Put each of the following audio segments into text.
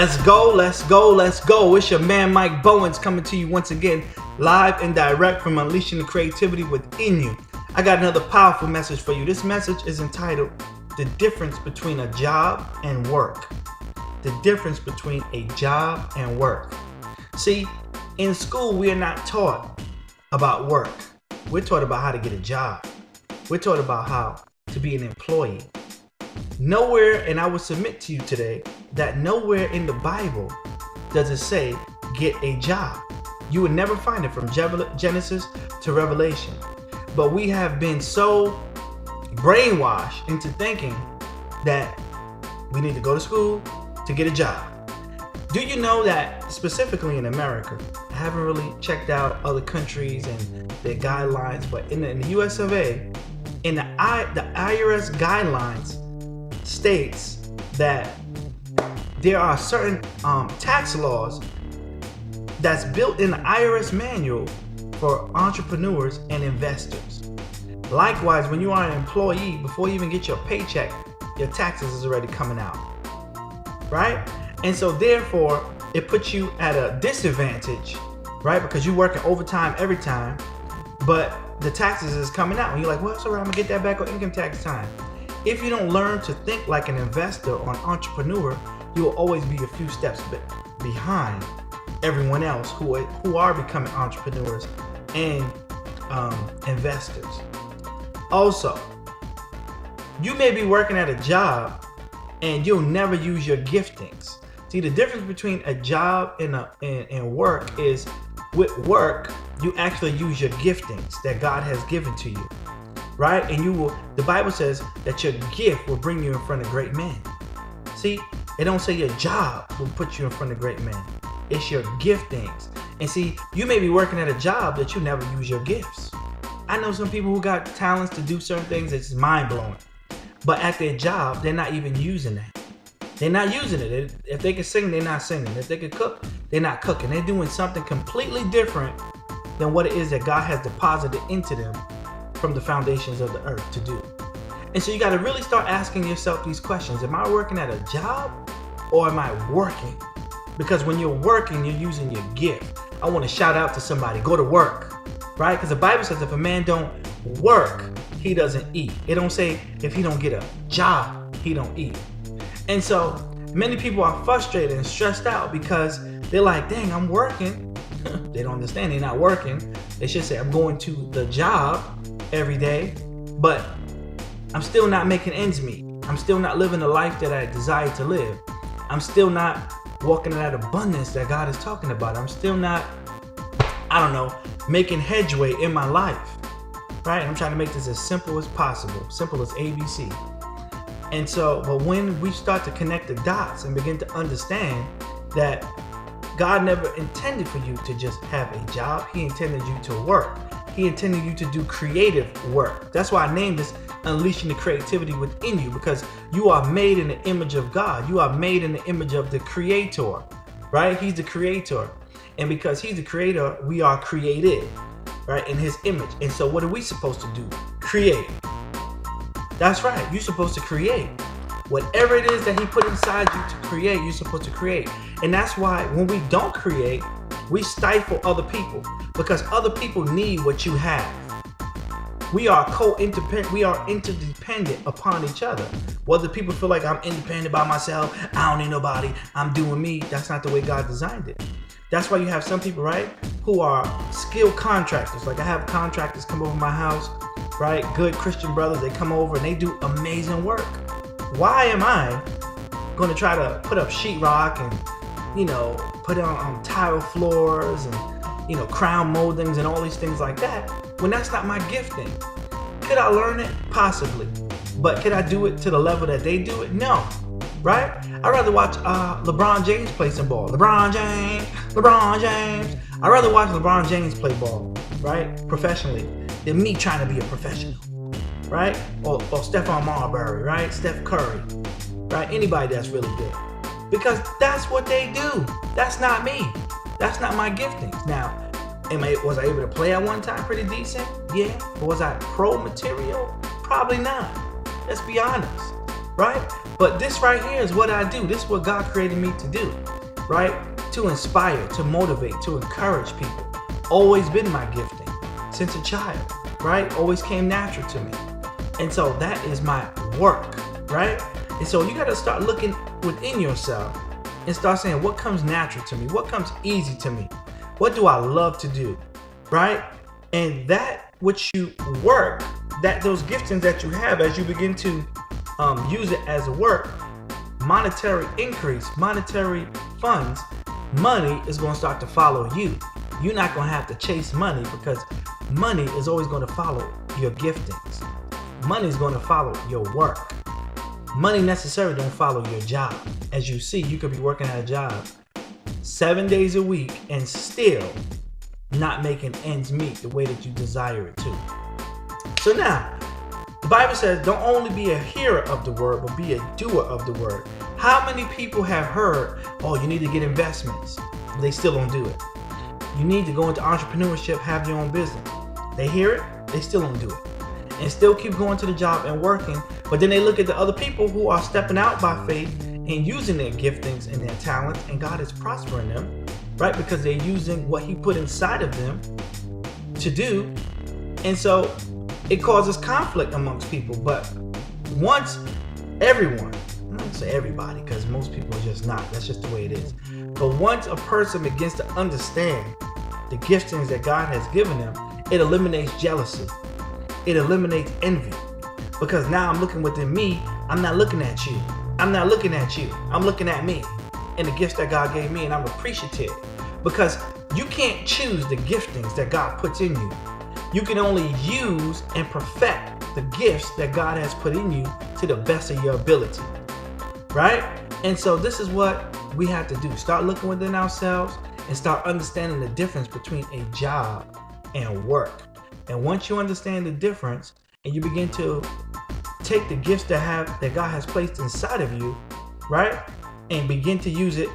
Let's go, let's go, let's go. It's your man Mike Bowens coming to you once again, live and direct from Unleashing the Creativity Within You. I got another powerful message for you. This message is entitled, The Difference Between a Job and Work. The difference between a job and work. See, in school, we are not taught about work. We're taught about how to get a job. We're taught about how to be an employee. Nowhere, and I will submit to you today, that nowhere in the Bible does it say get a job. You would never find it from Genesis to Revelation. But we have been so brainwashed into thinking that we need to go to school to get a job. Do you know that specifically in America, I haven't really checked out other countries and their guidelines, but in the US of A, in the IRS guidelines states that there are certain tax laws that's built in the IRS manual for entrepreneurs and investors. Likewise, when you are an employee, before you even get your paycheck, your taxes is already coming out, right? And so therefore, it puts you at a disadvantage, right? Because you're working overtime every time, but the taxes is coming out. And you're like, well, it's all right, I'm gonna get that back on income tax time. If you don't learn to think like an investor or an entrepreneur, you will always be a few steps behind everyone else who are becoming entrepreneurs and investors. Also, you may be working at a job and you'll never use your giftings. See, the difference between a job and work is with work, you actually use your giftings that God has given to you, right? And the Bible says that your gift will bring you in front of great men. See, it don't say your job will put you in front of great men. It's your giftings. And see, you may be working at a job that you never use your gifts. I know some people who got talents to do certain things that's mind blowing. But at their job, they're not even using that. They're not using it. If they can sing, they're not singing. If they can cook, they're not cooking. They're doing something completely different than what it is that God has deposited into them from the foundations of the earth to do. And so you got to really start asking yourself these questions. Am I working at a job or am I working? Because when you're working, you're using your gift. I want to shout out to somebody, go to work, right? Because the Bible says if a man don't work, he doesn't eat. It don't say if he don't get a job, he don't eat. And so many people are frustrated and stressed out because they're like, dang, I'm working. They don't understand they're not working. They should say, I'm going to the job every day, but I'm still not making ends meet. I'm still not living the life that I desire to live. I'm still not walking in that abundance that God is talking about. I'm still not, making headway in my life, right? I'm trying to make this as simple as possible, simple as ABC. And so, but when we start to connect the dots and begin to understand that God never intended for you to just have a job, He intended you to work. He intended you to do creative work. That's why I named this Unleashing the Creativity Within You, because you are made in the image of God. You are made in the image of the Creator, right? He's the Creator. And because He's the Creator, we are created, right, in His image. And so what are we supposed to do? Create. That's right. You're supposed to create. Whatever it is that He put inside you to create, you're supposed to create. And that's why when we don't create, we stifle other people, because other people need what you have. We are co-independent. We are interdependent upon each other. Whether people feel like I'm independent by myself, I don't need nobody, I'm doing me. That's not the way God designed it. That's why you have some people, right, who are skilled contractors. Like I have contractors come over my house, right? Good Christian brothers, they come over and they do amazing work. Why am I going to try to put up sheetrock and, put on tile floors and, crown moldings and all these things like that when that's not my gifting? Could I learn it? Possibly. But could I do it to the level that they do it? No. Right? I'd rather watch LeBron James play some ball. LeBron James. I'd rather watch LeBron James play ball, right? Professionally, than me trying to be a professional, right? Or Stephon Marbury, right? Steph Curry, right? Anybody that's really good. Because that's what they do. That's not me. That's not my giftings. Now, was I able to play at one time pretty decent? Yeah. But was I pro material? Probably not. Let's be honest. right? But this right here is what I do. This is what God created me to do, right? To inspire, to motivate, to encourage people. Always been my gifting since a child, right? Always came natural to me. And so that is my work, right? And so you got to start looking within yourself and start saying, what comes natural to me? What comes easy to me? What do I love to do, right? And that which you work, that those giftings that you have, as you begin to use it as a work, monetary increase, monetary funds, money is going to start to follow you. You're not going to have to chase money, because money is always going to follow your giftings. Money is going to follow your work. Money necessarily don't follow your job. As you see, you could be working at a job 7 days a week and still not making ends meet the way that you desire it to. So now, the Bible says, don't only be a hearer of the word, but be a doer of the word. How many people have heard, oh, you need to get investments, but they still don't do it? You need to go into entrepreneurship, have your own business. They hear it, they still don't do it. And still keep going to the job and working. But then they look at the other people who are stepping out by faith and using their giftings and their talents, and God is prospering them, right? Because they're using what He put inside of them to do. And so it causes conflict amongst people. But once everyone, I'm not gonna say everybody, because most people are just not. That's just the way it is. But once a person begins to understand the giftings that God has given them, it eliminates jealousy. It eliminates envy. Because now I'm looking within me. I'm not looking at you. I'm not looking at you. I'm looking at me and the gifts that God gave me, and I'm appreciative. Because you can't choose the giftings that God puts in you. You can only use and perfect the gifts that God has put in you to the best of your ability. Right? And so this is what we have to do. Start looking within ourselves and start understanding the difference between a job and work. And once you understand the difference and you begin to take the gifts that God has placed inside of you, right, and begin to use it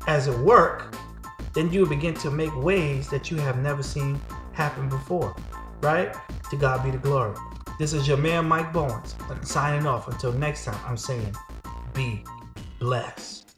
as a work, then you will begin to make ways that you have never seen happen before, right? To God be the glory. This is your man, Mike Bowens, signing off. Until next time, I'm saying, be blessed.